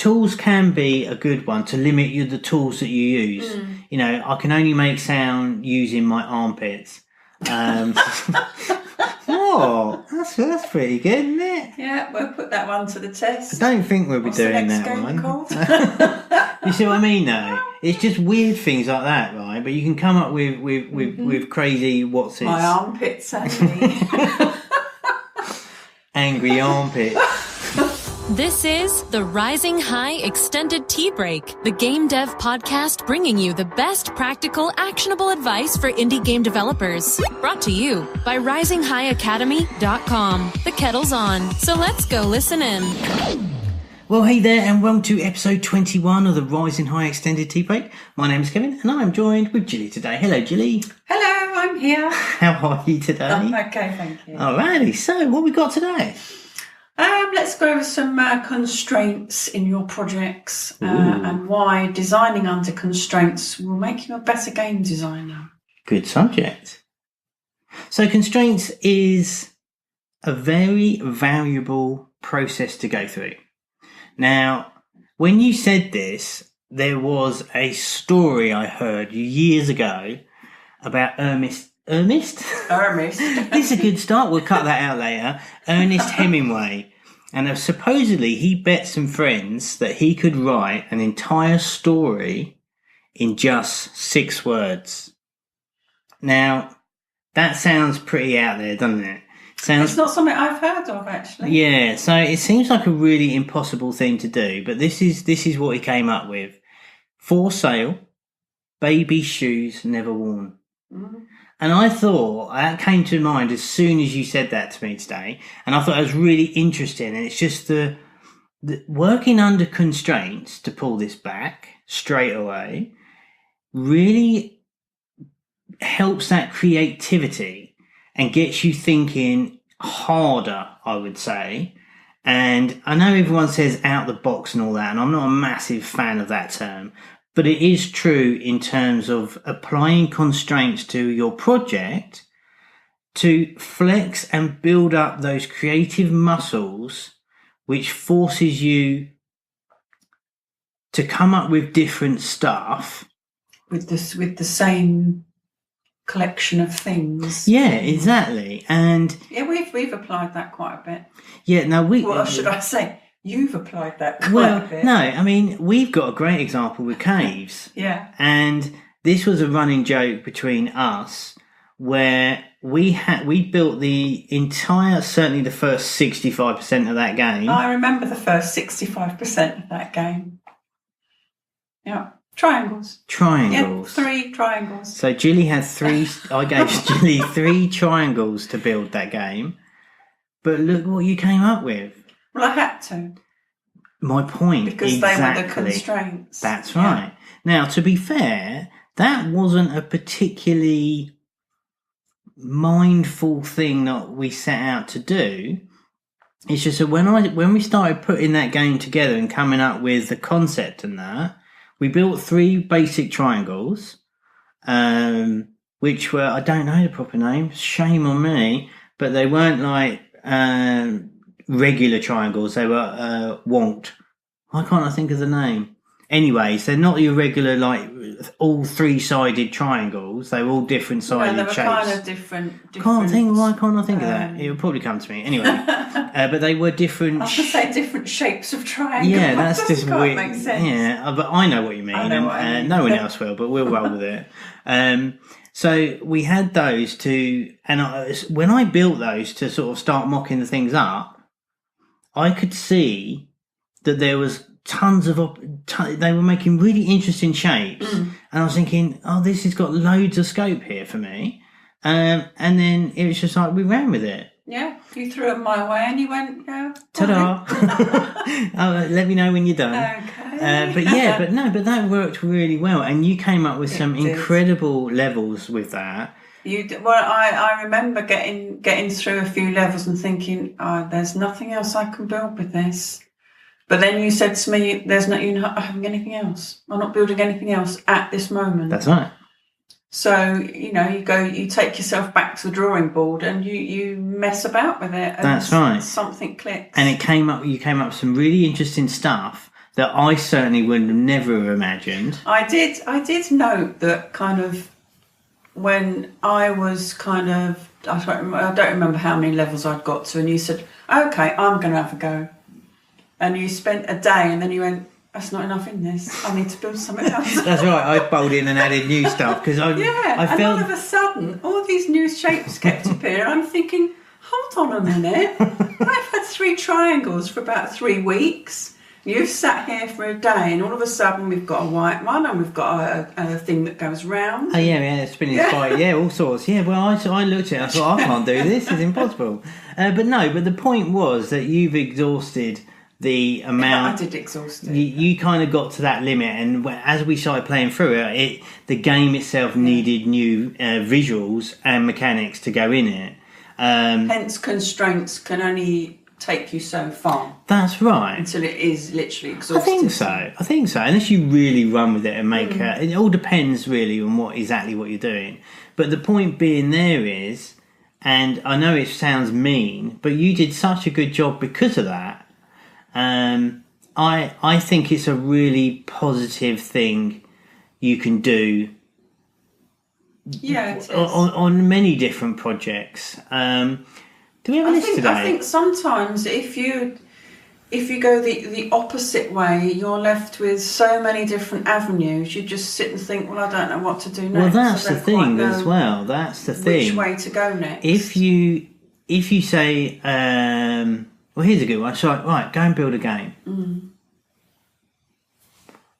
tools can be a good one to limit the tools that you use. You know, I can only make sound using my armpits. Oh, that's pretty good, isn't it? Yeah, we'll put that one to the test. I don't think we'll be doing that one. You see what I mean, though? It's just weird things like that, right? But you can come up with crazy what's-its. My armpits, Andy. Angry armpits. This is the Rising High Extended Tea Break, the game dev podcast bringing you the best practical, actionable advice for indie game developers. Brought to you by RisingHighAcademy.com. The kettle's on, so let's go listen in. Well, hey there, and welcome to episode 21 of the Rising High Extended Tea Break. My name is Kevin, and I'm joined with Gilly today. Hello, Gilly. Hello, I'm here. How are you today? I'm okay, thank you. Alrighty, so what we got today? Let's go over some constraints in your projects and why designing under constraints will make you a better game designer. Good subject. So constraints is a very valuable process to go through. Now, when you said this, there was a story I heard years ago about Ernest? This is a good start. We'll cut that out later. Ernest Hemingway. And supposedly he bet some friends that he could write an entire story in just 6 words. Now, that sounds pretty out there, doesn't it? It's not something I've heard of, actually. Yeah, so it seems like a really impossible thing to do, but this is what he came up with. For sale, baby shoes never worn. Mm. And I thought, that came to mind as soon as you said that to me today, and I thought it was really interesting, and it's just the working under constraints, to pull this back straight away, really helps that creativity and gets you thinking harder, I would say. And I know everyone says out the box and all that, and I'm not a massive fan of that term, but it is true in terms of applying constraints to your project to flex and build up those creative muscles, which forces you to come up with different stuff. With the same collection of things. Yeah, exactly. And yeah, we've applied that quite a bit. Yeah, now what should I say? You've applied that quite a bit. No, I mean, we've got a great example with caves. Yeah. And this was a running joke between us where we built the entire, certainly the first 65% of that game. I remember the first 65% of that game. Yeah. Triangles. Yeah, 3 triangles. So Gilly had 3, I gave Gilly 3 triangles to build that game. But look what you came up with. Well, I had to. My point, because exactly. They were the constraints. That's right. Now, to be fair, that wasn't a particularly mindful thing that we set out to do. It's just that when we started putting that game together and coming up with the concept and that, we built 3 basic triangles, which were, I don't know the proper name, shame on me, but they weren't like regular triangles. They were wonked. Why can't I think of the name? Anyways, they're not your regular, like, all 3-sided triangles. They were all different sided they were shapes. Kind of different. Why can't I think of that? It will probably come to me. Anyway, but they were different. I was going to say different shapes of triangles. Yeah, that's just weird. Make sense. Yeah, but I know what you mean. No one else will, but we'll roll with it. So we had those when I built those to sort of start mocking the things up, I could see that there was tons of they were making really interesting shapes, and I was thinking, oh, this has got loads of scope here for me, and then it was just like we ran with it. Yeah, you threw it my way and you went, yeah, ta-da. Let me know when you're done. Okay. But that worked really well, and you came up with some incredible levels with that. I remember getting through a few levels and thinking, oh, there's nothing else I can build with this. But then you said to me, you're not having anything else. I'm not building anything else at this moment. That's right. So, you take yourself back to the drawing board and you mess about with it. And that's right. Something clicks. And you came up with some really interesting stuff that I certainly would have never have imagined. I did note that kind of when I was kind of, I don't remember how many levels I'd got to, and you said, okay, I'm going to have a go. And you spent a day, and then you went, that's not enough in this. I need to build something else. That's right. I bowled in and added new stuff because I and felt... all of a sudden, all these new shapes kept appearing. I'm thinking, hold on a minute. I've had 3 triangles for about 3 weeks. You've sat here for a day, and all of a sudden we've got a white one, and we've got a thing that goes round. Oh yeah, spinning spike, yeah, all sorts. Yeah, well, I looked at it, I thought, I can't do this. It's impossible. But the point was that you've exhausted the amount. I did exhaust it. You kind of got to that limit, and as we started playing through it, the game itself needed new visuals and mechanics to go in it. Hence, constraints can only take you so far. That's right. Until it is literally exhausted. I think so. Unless you really run with it and make it all depends really on exactly what you're doing. But the point being there is, and I know it sounds mean, but you did such a good job because of that. I think it's a really positive thing you can do. Yeah, it is. On many different projects. Do we have a list today? I think sometimes if you go the opposite way, you're left with so many different avenues. You just sit and think, well, I don't know what to do next. Well, that's the thing as well. That's the thing. Which way to go next? If you say, well, here's a good one. So, right, go and build a game. Mm.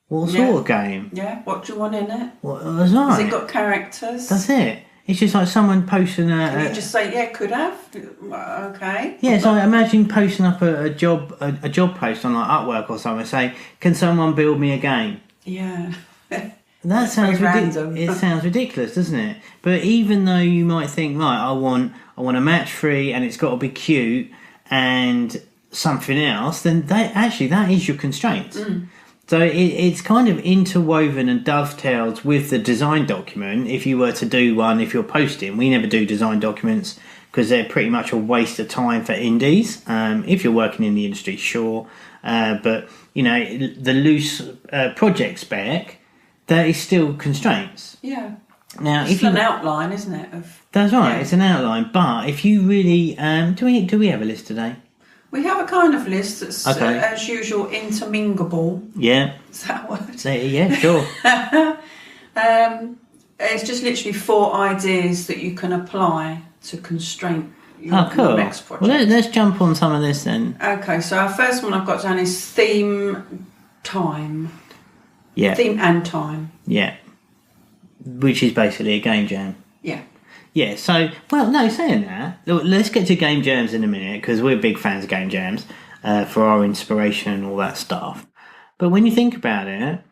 What sort of game? Yeah, what do you want in it? That's right. Has it got characters? That's it. It's just like someone posting Can you just say, yeah, could have? Okay. Yeah, so imagine posting up a job post on like Upwork or something. Say, can someone build me a game? Yeah. That sounds random. It sounds ridiculous, doesn't it? But even though you might think, right, I want a match 3 and it's got to be cute and something else, then that is your constraint. Mm. So it's kind of interwoven and dovetails with the design document. If you were to do one, if you're posting, we never do design documents because they're pretty much a waste of time for indies. If you're working in the industry, sure. But, the loose project spec, that is still constraints. Yeah. Now, it's an outline, isn't it? That's right, it's an outline. But if you really... do we have a list today? We have a kind of list that's, as usual, interminglable. Yeah. Is that a word? Yeah, sure. It's just literally 4 ideas that you can apply to constraint your next project. Well, let's jump on some of this then. Okay, so our first one I've got down is theme time. Yeah. Theme and time. Yeah. Which is basically a game jam. Yeah. Yeah, so, saying that, let's get to game jams in a minute, because we're big fans of game jams for our inspiration and all that stuff. But when you think about it,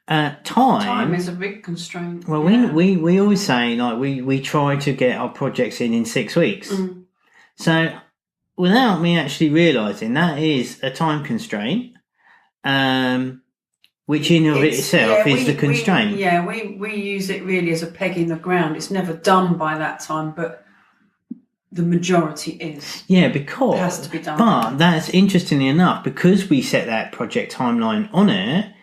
time is a big constraint. Well, we always say, like, we try to get our projects in 6 weeks. Mm. So, without me actually realising, that is a time constraint, which in of itself is the constraint. We use it really as a peg in the ground. It's never done by that time, but the majority is. Yeah, because... It has to be done. But that's interestingly enough, because we set that project timeline on it,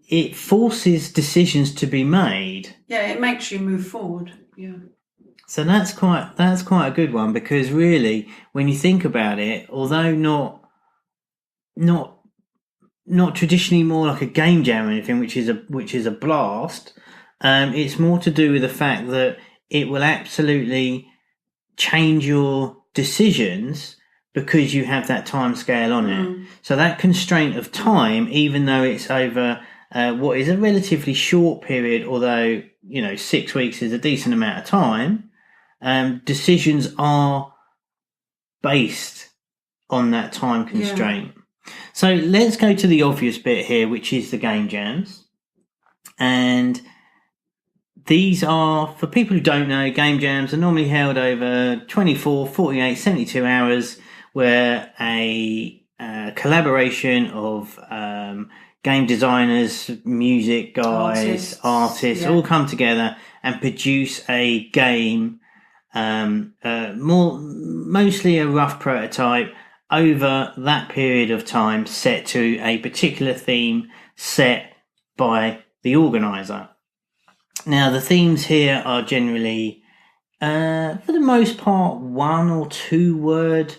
it forces decisions to be made. Yeah, it makes you move forward. Yeah. So that's quite a good one, because really, when you think about it, although not traditionally more like a game jam or anything, which is a blast, it's more to do with the fact that it will absolutely change your decisions because you have that time scale on it. So that constraint of time, even though it's over what is a relatively short period, although 6 weeks is a decent amount of time, decisions are based on that time constraint. Yeah. So let's go to the obvious bit here, which is the game jams. And these are, for people who don't know, game jams are normally held over 24, 48, 72 hours, where a collaboration of game designers, music guys, artists all come together and produce a game, mostly a rough prototype, over that period of time set to a particular theme set by the organizer. Now, the themes here are generally, for the most part, 1 or 2 word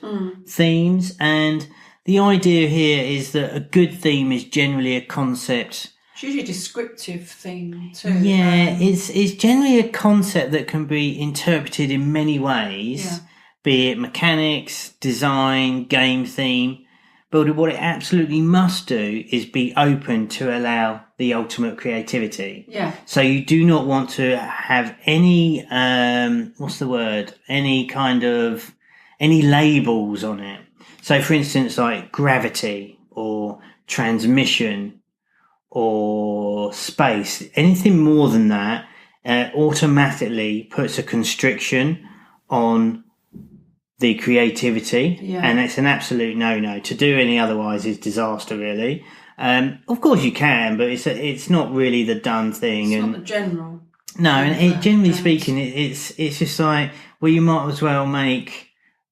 themes. And the idea here is that a good theme is generally a concept. It's usually a descriptive theme too. Yeah, it's generally a concept that can be interpreted in many ways, be it mechanics, design, game theme. But what it absolutely must do is be open to allow the ultimate creativity. Yeah. So you do not want to have any, any labels on it. So for instance, like gravity or transmission or space, anything more than that automatically puts a constriction on the creativity, and it's an absolute no-no. To do any otherwise is disaster, really. Of course you can, but it's not really the done thing. It's not the general. No, and generally speaking, it's just like, well, you might as well make.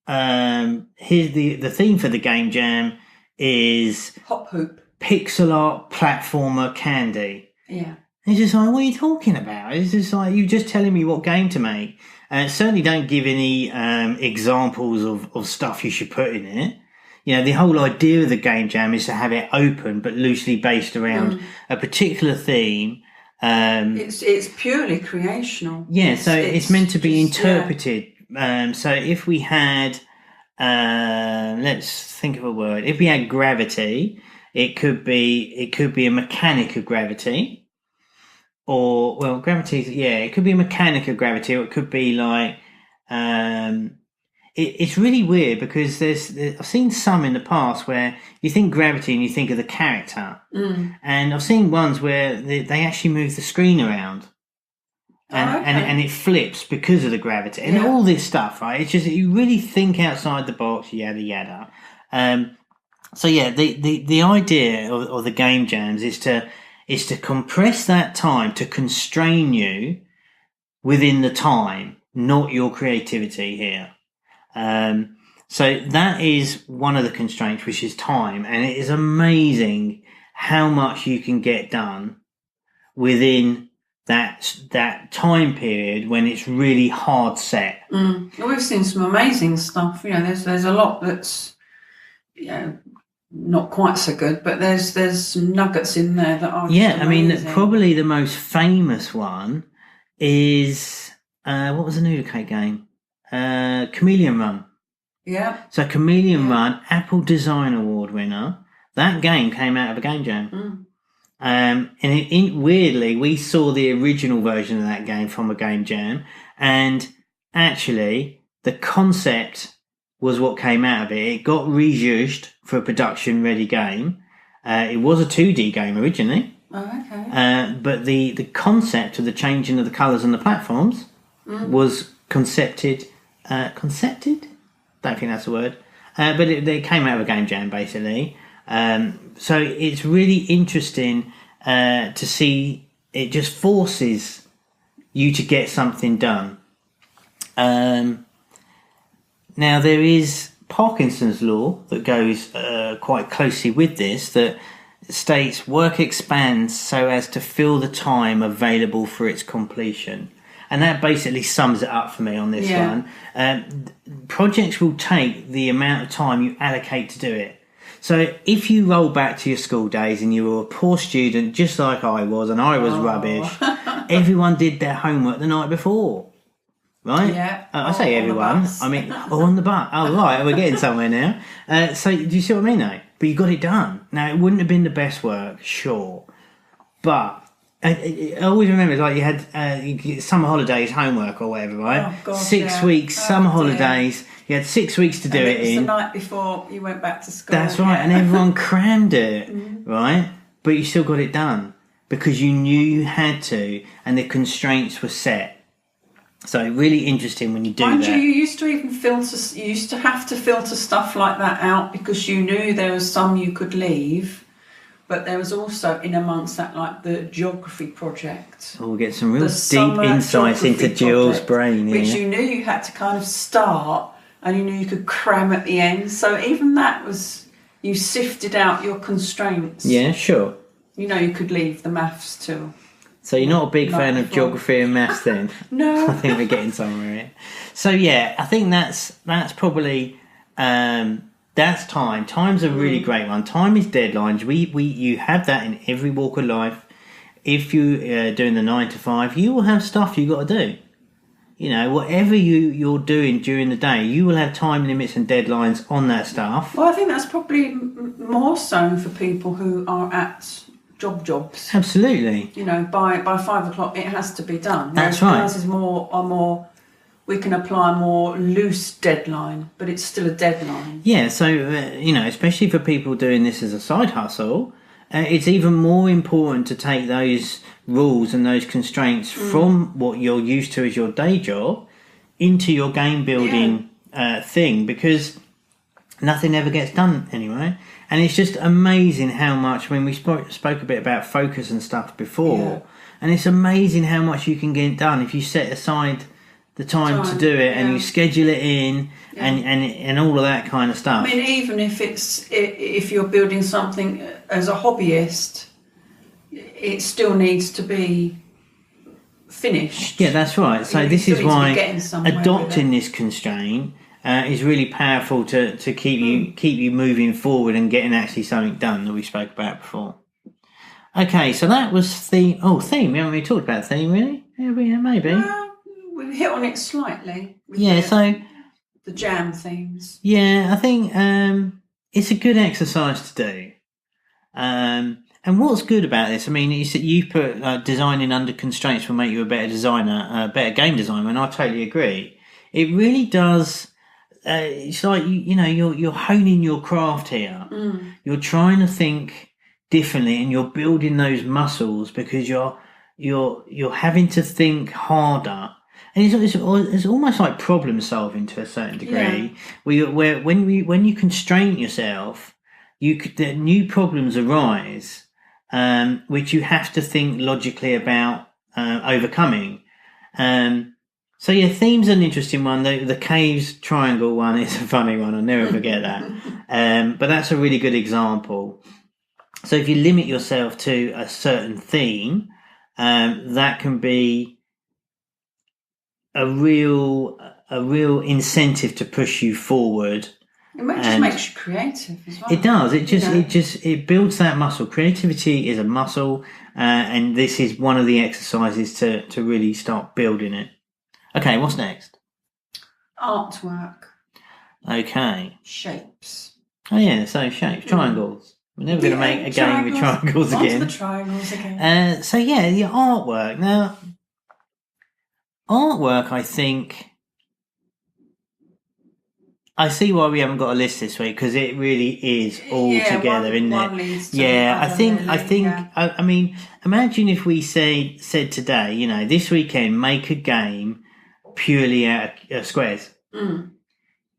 Here's the theme for the game jam is hop hoop, pixel art platformer candy. Yeah. It's just like, what are you talking about? It's just like, you're just telling me what game to make. Certainly don't give any examples of stuff you should put in it. You know, the whole idea of the game jam is to have it open but loosely based around a particular theme. It's purely creational. Yeah, so it's meant to be interpreted. Yeah. So if we had, let's think of a word. If we had gravity, it could be a mechanic of gravity. Or, well, gravity, it could be a mechanic of gravity, or it could be like, it's really weird because I've seen some in the past where you think gravity and you think of the character. And I've seen ones where they actually move the screen around and it flips because of the gravity and all this stuff, right? It's just, you really think outside the box, yada, yada. So yeah, the idea of the game jams is to compress that time, to constrain you within the time, not your creativity here. So that is one of the constraints, which is time. And it is amazing how much you can get done within that time period when it's really hard set. Well, we've seen some amazing stuff. You know, there's a lot that's, you know, not quite so good, but there's some nuggets in there that are I mean, probably the most famous one is what was the noodle cake game? Chameleon Run. Yeah. So Chameleon Run, Apple Design Award winner. That game came out of a game jam. And weirdly, we saw the original version of that game from a game jam, and actually the concept was what came out of it. It got rejudged for a production-ready game. It was a 2D game originally. Oh, okay. But the concept of the changing of the colours on the platforms was concepted? Don't think that's the word. But it came out of a game jam, basically. So it's really interesting to see. It just forces you to get something done. Now, there is Parkinson's law that goes quite closely with this, that states work expands so as to fill the time available for its completion. And that basically sums it up for me on this one. Projects will take the amount of time you allocate to do it. So if you roll back to your school days and you were a poor student just like I was, and I was rubbish, everyone did their homework the night before. Right? Yeah. I say everyone. I mean, on the bus. Oh, right. We're getting somewhere now. So do you see what I mean, though? But you got it done. Now, it wouldn't have been the best work, sure. But I always remember, like, you had summer holidays homework or whatever, right? Oh, God, 6 weeks, summer holidays. You had 6 weeks to do it in. It was the night before you went back to school. That's right. And everyone crammed it, right? But you still got it done because you knew you had to and the constraints were set. So really interesting when you do that. You used to even filter. You used to have to filter stuff like that out because you knew there was some you could leave, but there was also in amongst that like the geography project. Oh, we'll get some real deep insights into Jill's brain, which you knew you had to kind of start and you knew you could cram at the end. So even that was, you sifted out your constraints. Yeah, sure. You know, you could leave the maths till. So you're not a big Not fan of before. geography and maths then? No. I think we're getting somewhere here. So yeah, I think that's probably that's time. Time's a really great one. Time is deadlines. You have that in every walk of life. If you're doing the 9 to 5, you will have stuff you got to do. You know, whatever you're doing during the day, you will have time limits and deadlines on that stuff. Well, I think that's probably more so for people who are at jobs. Absolutely. You know, by 5 o'clock it has to be done. That's right. Ours is more. We can apply a more loose deadline, but it's still a deadline. Yeah. So you know, especially for people doing this as a side hustle, it's even more important to take those rules and those constraints from what you're used to as your day job into your game building thing, because nothing ever gets done anyway. And it's just amazing how much, when we spoke a bit about focus and stuff before, and it's amazing how much you can get done if you set aside the time to do it and you schedule it in and all of that kind of stuff. I mean, even if you're building something as a hobbyist, it still needs to be finished. Yeah, that's right. So this is why adopting this this constraint is really powerful to keep you moving forward and getting actually something done that we spoke about before. Okay, so that was theme. Oh, theme. We haven't really talked about theme, really. Yeah, maybe. We hit on it slightly. So the jam themes. Yeah, I think it's a good exercise to do. And what's good about this? I mean, you put designing under constraints will make you a better designer, a better game designer, and I totally agree. It really does. It's like you're honing your craft here. You're trying to think differently, and you're building those muscles because you're having to think harder. And it's almost like problem solving to a certain degree. Where when you constrain yourself, the new problems arise, which you have to think logically about overcoming. So yeah, theme's an interesting one. The caves triangle one is a funny one. I'll never forget that. But that's a really good example. So if you limit yourself to a certain theme, that can be a real incentive to push you forward. It just makes you creative as well. It does. It builds that muscle. Creativity is a muscle, and this is one of the exercises to really start building it. Okay, what's next? Artwork. Okay. Shapes. Oh yeah, so shapes, triangles. We're never going to make a game with triangles again. The triangles again. So yeah, the artwork. Now, artwork, I think. I see why we haven't got a list this week, because it really is all together, isn't it? Yeah, I think. I mean, imagine if we said today, this weekend, make a game purely out of squares.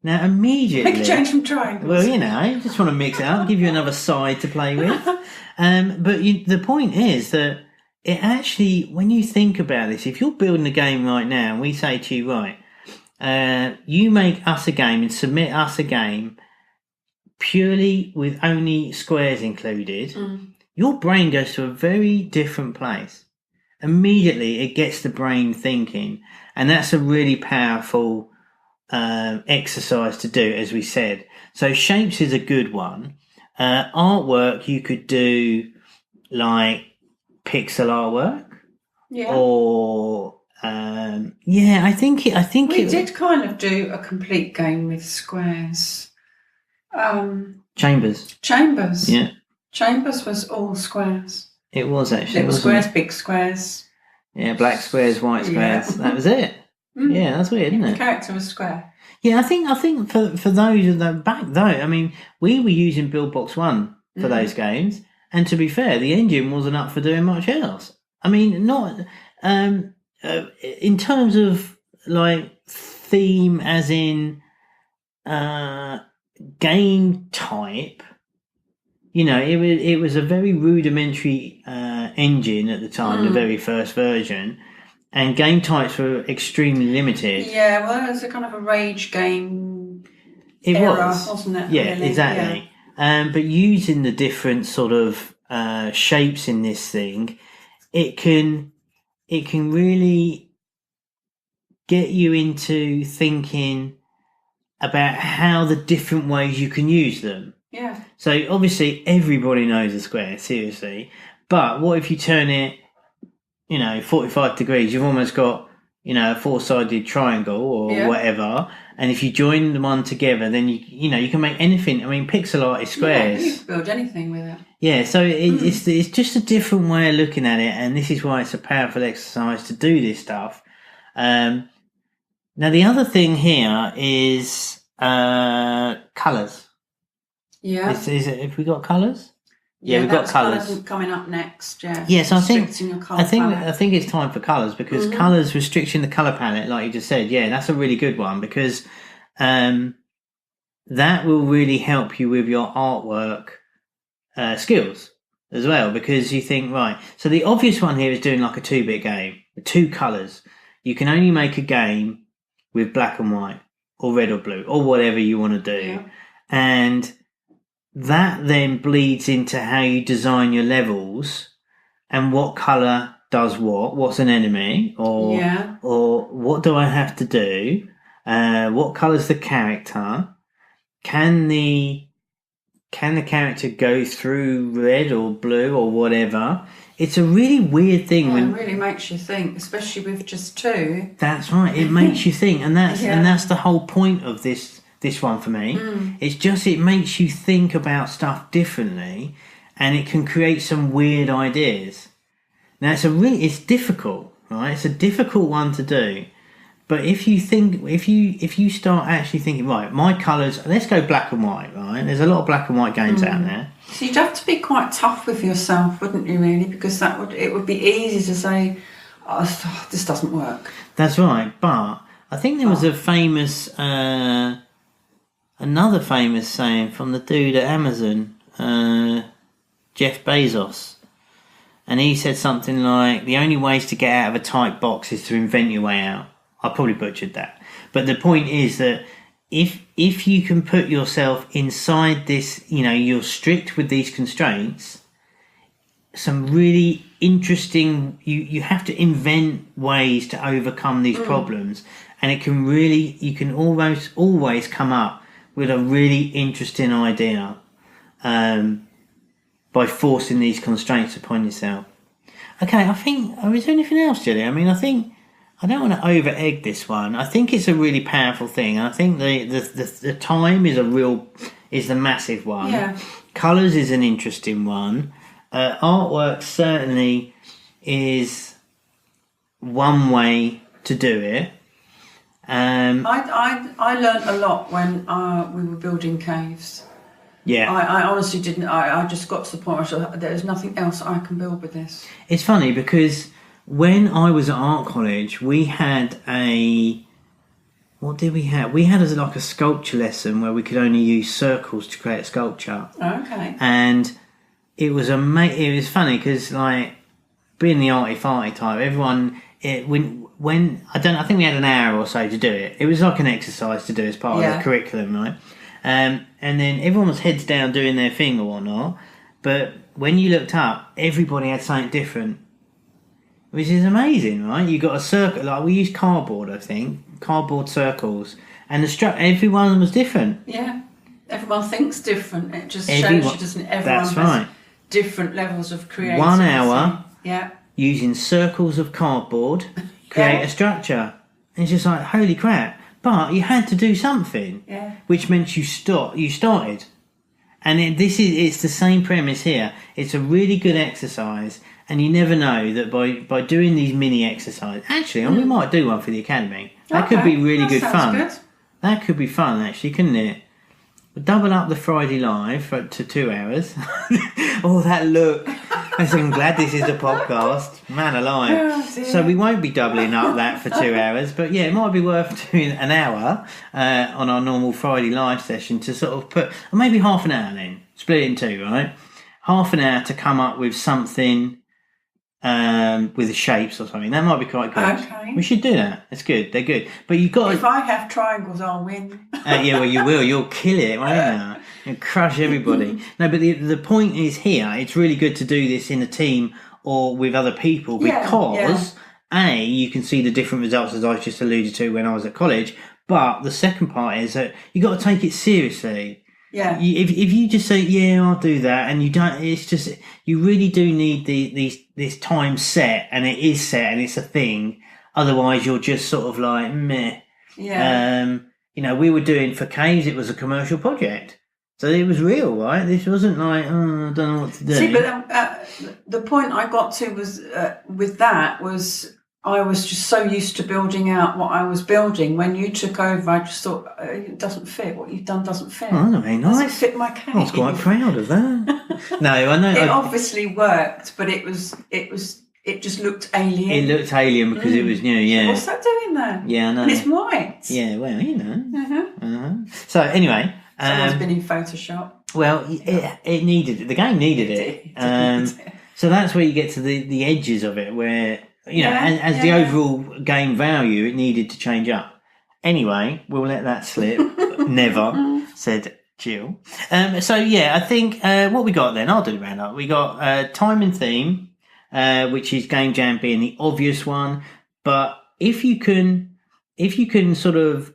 Now, immediately, make a change from triangles. Well, I just want to mix it up, give you another side to play with. But the point is that it actually, when you think about this, if you're building a game right now, and we say to you, right, you make us a game and submit us a game purely with only squares included, your brain goes to a very different place. Immediately, it gets the brain thinking, and that's a really powerful exercise to do, as we said. So shapes is a good one. Artwork, you could do like pixel artwork, or I think we did kind of do a complete game with squares. Chambers. Yeah. Chambers was all squares. It was actually. Little squares, big squares. Yeah, black squares, white squares. That was it. Yeah, that's weird, isn't it? The character was square. Yeah, I think for those of them back though, I mean, we were using Build Box 1 for those games, and to be fair, the engine wasn't up for doing much else. I mean, not in terms of like theme, as in game type. It was a very rudimentary engine at the time, the very first version, and game types were extremely limited. Yeah, well, it was a kind of a rage game era, was, wasn't it? Yeah, really? exactly. Yeah. But using the different sort of shapes in this thing, it can really get you into thinking about how the different ways you can use them. Yeah. So obviously everybody knows a square, seriously. But what if you turn it, 45 degrees? You've almost got, a four-sided triangle or whatever. And if you join the one together, then you can make anything. I mean, pixel art is squares. Yeah, you can build anything with it. Yeah, so it's just a different way of looking at it, and this is why it's a powerful exercise to do this stuff. Now, the other thing here is colours. Yeah. Have we got colours? Yeah, we've got colours coming up next. Yeah. Yes, I think it's time for colours because colours restriction the colour palette, like you just said. Yeah, that's a really good one because that will really help you with your artwork skills as well. Because you think, right, so the obvious one here is doing like a 2-bit game with 2 colours. You can only make a game with black and white or red or blue or whatever you want to do, and that then bleeds into how you design your levels and what colour does what's an enemy or what do I have to do, what colour's the character, can the character go through red or blue or whatever. It's a really weird thing. It really makes you think, especially with just 2. That's right, it makes you think, and that's the whole point of this one for me. It's just it makes you think about stuff differently, and it can create some weird ideas. Now it's difficult, right? It's a difficult one to do, but if you start actually thinking, right, my colours, let's go black and white, right? There's a lot of black and white games out there. So you'd have to be quite tough with yourself, wouldn't you? Really, because it would be easy to say, oh, this doesn't work. That's right, but I think there was a famous. Another famous saying from the dude at Amazon, Jeff Bezos. And he said something like, the only ways to get out of a tight box is to invent your way out. I probably butchered that. But the point is that if you can put yourself inside this, you're strict with these constraints, some really interesting, you have to invent ways to overcome these problems. And you can almost always come up with a really interesting idea by forcing these constraints upon yourself. Okay, I think, is there anything else, Julie? I mean, I don't want to over-egg this one. I think it's a really powerful thing. I think the time is the massive one. Yeah. Colours is an interesting one. Artwork certainly is one way to do it. I learned a lot when we were building caves. Yeah. I honestly didn't. I just got to the point where I thought, there's nothing else I can build with this. It's funny because when I was at art college, we had what did we have? We had like a sculpture lesson where we could only use circles to create a sculpture. Okay. And it was funny because like being the arty-farty type, everyone I think we had an hour or so to do it. It was like an exercise to do as part of the curriculum, right? And then everyone was heads down doing their thing or whatnot. But when you looked up, everybody had something different, which is amazing, right? You got a circle, like we used cardboard, I think, cardboard circles, and every one of them was different. Yeah, everyone thinks different. It just shows you, doesn't it? Everyone has different levels of creativity. 1 hour, yeah, using circles of cardboard, create a structure. And it's just like, holy crap. But you had to do something, which meant you started. And it's the same premise here. It's a really good exercise, and you never know that by doing these mini exercises. Actually, we might do one for the academy. That could be really good fun. Good. That could be fun, actually, couldn't it? Double up the Friday Live to 2 hours. Oh, that look. I'm glad this is a podcast. Man alive. Oh, so we won't be doubling up that for 2 hours. But yeah, it might be worth doing an hour on our normal Friday Live session to sort of or maybe half an hour then. Split it in two, right? Half an hour to come up with something with the shapes or something. That might be quite good. Okay. We should do that. It's good. They're good. But you've got If I have triangles, I'll win. yeah, well, you will. You'll kill it, won't you? You'll crush everybody. No, but the point is here, it's really good to do this in a team or with other people because, A, you can see the different results as I just alluded to when I was at college. But the second part is that you got to take it seriously. Yeah. If you just say, yeah, I'll do that, and you don't, it's just, you really do need this time set, and it is set, and it's a thing. Otherwise, you're just sort of like, meh. Yeah. We were doing for Caves, it was a commercial project. So it was real, right? This wasn't like, I don't know what to do. See, but the point I got to was, with that was, I was just so used to building out what I was building. When you took over, I just thought, it doesn't fit. What you've done doesn't fit. Oh, that's very nice. Doesn't fit my cave. I was quite proud of that. No, I know. It obviously worked, but it just looked alien. It looked alien because it was new, yeah. What's that doing there? Yeah, I know. And it's white. Yeah, well, So anyway, someone's been in Photoshop. Well, it needed it. The game needed it. So that's where you get to the edges of it, where as the overall game value, it needed to change up. Anyway, we'll let that slip. Never, said Jill. I think what we got then, I'll do the roundup. We got time and theme, which is Game Jam being the obvious one. But if you can sort of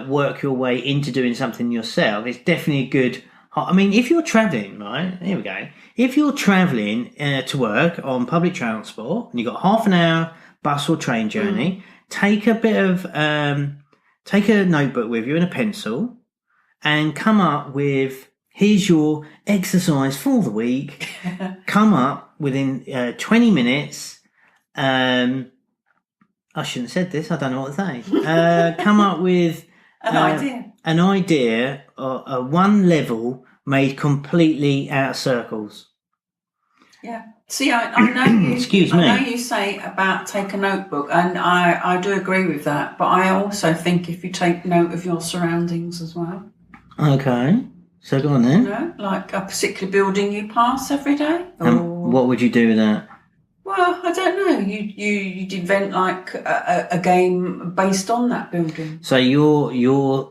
work your way into doing something yourself, it's definitely a good. I mean, if you're travelling, right? Here we go. If you're travelling to work on public transport and you've got half an hour bus or train journey, take a bit of take a notebook with you and a pencil, and come up with, here's your exercise for the week. Come up within 20 minutes. I shouldn't have said this. I don't know what to say. Come up with an idea or one level made completely out of circles. Yeah. See, I know you. Excuse me. I know you say about take a notebook, and I do agree with that. But I also think if you take note of your surroundings as well. Okay. So go on then. Like a particular building you pass every day. What would you do with that? Well, I don't know. You'd invent like a game based on that building. So your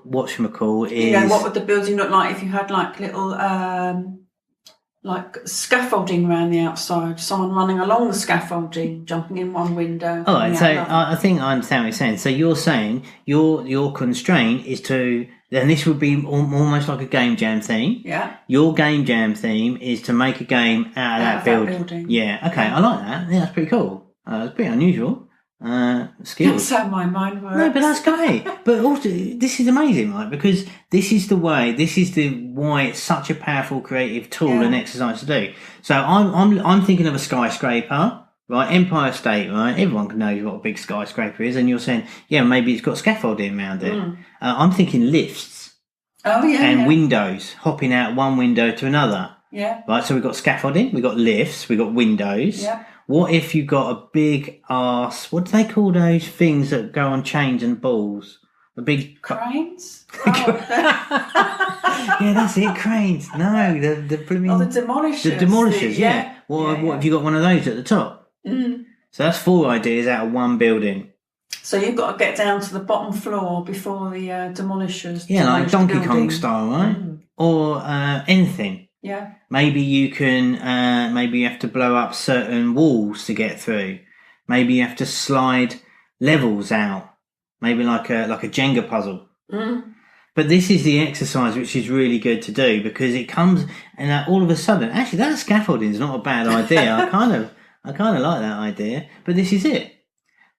whatchamacall is... what would the building look like if you had like little like scaffolding around the outside, someone running along the scaffolding, jumping in one window. All right, so I think I understand what you're saying. So you're saying your constraint is to... Then this would be almost like a Game Jam theme. Yeah. Your Game Jam theme is to make a game out of that building. Yeah, okay, I like that. Yeah, that's pretty cool. It's pretty unusual. Skills. That's how my mind works. No, but that's great. But also, this is amazing, right? Because this is why it's such a powerful creative tool and exercise to do. So I'm thinking of a skyscraper. Right, Empire State, right? Everyone knows what a big skyscraper is, and you're saying, yeah, maybe it's got scaffolding around it. I'm thinking lifts. Oh, yeah. And windows, hopping out one window to another. Yeah. Right, so we've got scaffolding, we've got lifts, we've got windows. Yeah. What if you got a big ass, what do they call those things that go on chains and balls? The big... Cranes? Yeah, that's it, cranes. No, the blooming... Oh, the demolishers. The demolishers, yeah. What have you got one of those at the top? So that's 4 ideas out of one building. So you've got to get down to the bottom floor before the demolishers. Yeah, like Donkey Kong style, right? Or anything. Yeah. Maybe you can. Maybe you have to blow up certain walls to get through. Maybe you have to slide levels out. Maybe like a Jenga puzzle. But this is the exercise which is really good to do because it comes and all of a sudden, actually, that scaffolding is not a bad idea. I kind of like that idea, but this is it.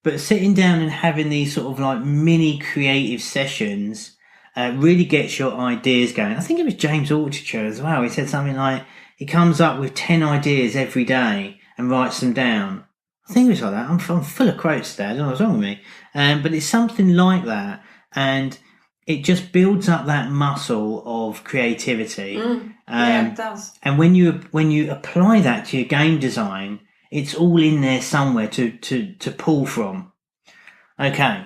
But sitting down and having these sort of like mini creative sessions really gets your ideas going. I think it was James Altucher as well. He said something like he comes up with 10 ideas every day and writes them down. I think it was like that. I'm full of quotes there. I don't know what's wrong with me. But it's something like that. And it just builds up that muscle of creativity. Yeah, it does. And when you apply that to your game design, it's all in there somewhere to pull from. Okay.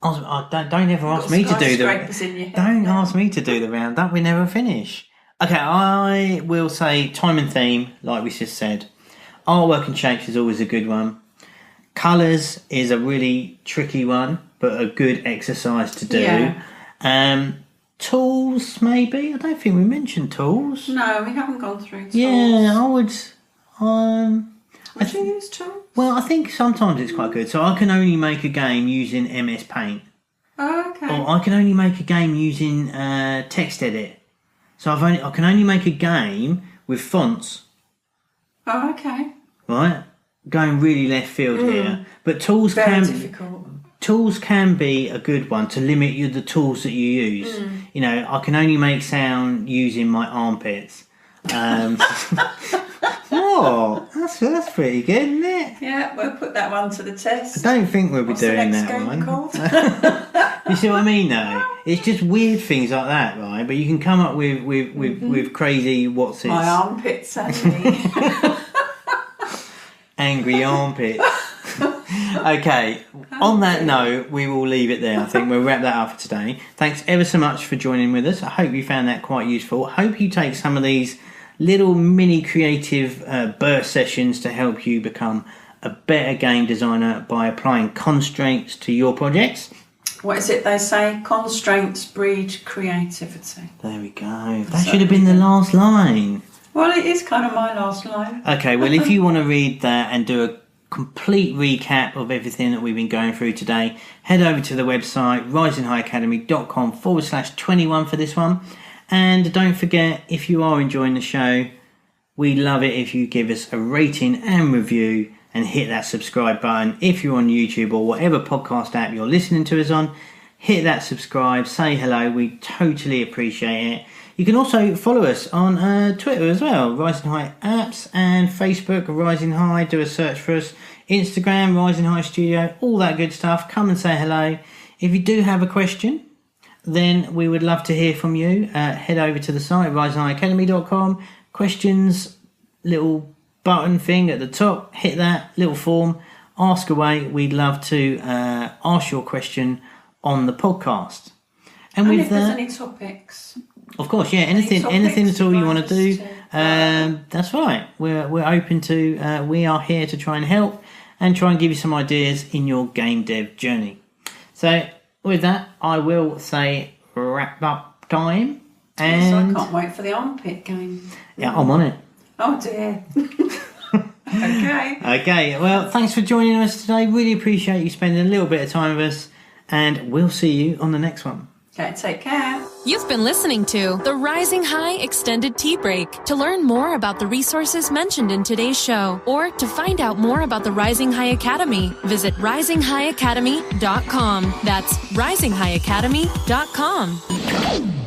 Don't ever ask me to do the... Don't ask me to do the roundup. We never finish. Okay, I will say time and theme, like we just said. Artwork and shapes is always a good one. Colours is a really tricky one, but a good exercise to do. Yeah. Tools, maybe? I don't think we mentioned tools. No, we haven't gone through tools. Yeah, I would... Would you use tools? Well, I think sometimes it's quite good. So I can only make a game using MS Paint. Oh, okay. Or I can only make a game using Text Edit. So I can only make a game with fonts. Oh, okay. Right? Going really left field here. But tools Very difficult. Tools can be a good one to limit the tools that you use. You know, I can only make sound using my armpits. Oh, that's pretty good, isn't it? Yeah, we'll put that one to the test. I don't think we'll be What's doing the next that game one. called? You see what I mean, though? It's just weird things like that, right? But you can come up with crazy what's it? My armpits only. Angry armpits. Okay, on that note, we will leave it there. I think we'll wrap that up for today. Thanks ever so much for joining with us. I hope you found that quite useful. I hope you take some of these little mini creative burst sessions to help you become a better game designer by applying constraints to your projects. What is it they say? Constraints breed creativity. There we go. That should have been the last line. Well, it is kind of my last line. Okay, well, if you want to read that and do a complete recap of everything that we've been going through today, head over to the website risinghighacademy.com/21 for this one. And don't forget, if you are enjoying the show, we'd love it if you give us a rating and review and hit that subscribe button. If you're on YouTube or whatever podcast app you're listening to us on, hit that subscribe, say hello, we totally appreciate it. You can also follow us on Twitter as well, Rising High Apps, and Facebook, Rising High. Do a search for us. Instagram, Rising High Studio, all that good stuff. Come and say hello. If you do have a question, then we would love to hear from you. Head over to the site, RisingHighAcademy.com. Questions, little button thing at the top. Hit that little form. Ask away. We'd love to ask your question on the podcast. And with if there's that, any topics. Of course, yeah. Anything at all you want to do, that's right. We're open to. We are here to try and help and try and give you some ideas in your game dev journey. So, with that, I will say wrap up time. And So I can't wait for the armpit game. yeah, I'm on it. Oh dear. Okay. Well, thanks for joining us today. Really appreciate you spending a little bit of time with us, and we'll see you on the next one. Okay, take care. You've been listening to the Rising High Extended Tea Break. To learn more about the resources mentioned in today's show, or to find out more about the Rising High Academy, visit RisingHighAcademy.com. That's RisingHighAcademy.com.